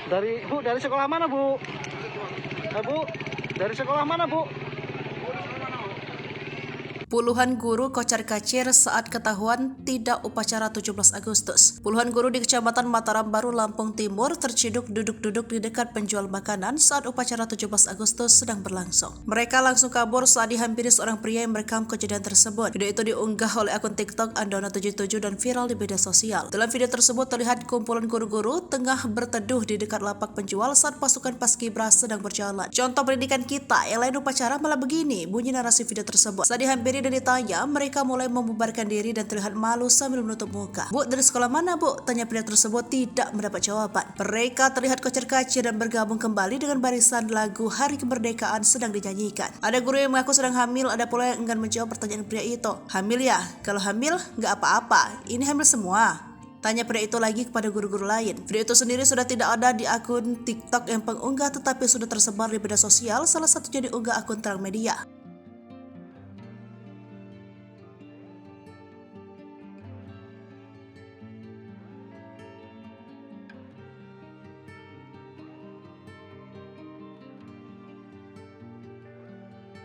Dari sekolah mana, Bu? Bu, dari sekolah mana, Bu? Puluhan guru kocar-kacir saat ketahuan tidak upacara 17 Agustus. Puluhan guru di Kecamatan Mataram Baru, Lampung Timur terciduk duduk-duduk di dekat penjual makanan saat upacara 17 Agustus sedang berlangsung. Mereka langsung kabur saat dihampiri seorang pria yang merekam kejadian tersebut. Video itu diunggah oleh akun TikTok Andona77 dan viral di media sosial. Dalam video tersebut terlihat kumpulan guru-guru tengah berteduh di dekat lapak penjual saat pasukan Paskibra sedang berjalan. Contoh pendidikan kita, yang lain upacara malah begini, bunyi narasi video tersebut. Saat dihampiri dan ditanya, mereka mulai membubarkan diri dan terlihat malu sambil menutup muka. Bu, dari sekolah mana, Bu? Tanya pria tersebut tidak mendapat jawaban. Mereka terlihat kocar-kacir dan bergabung kembali dengan barisan lagu Hari Kemerdekaan sedang dinyanyikan. Ada guru yang mengaku sedang hamil, ada pula yang enggan menjawab pertanyaan pria itu. Hamil ya? Kalau hamil, nggak apa-apa. Ini hamil semua. Tanya pria itu lagi kepada guru-guru lain. Video itu sendiri sudah tidak ada di akun TikTok yang pengunggah, tetapi sudah tersebar di media sosial, salah satunya diunggah akun Transmedia.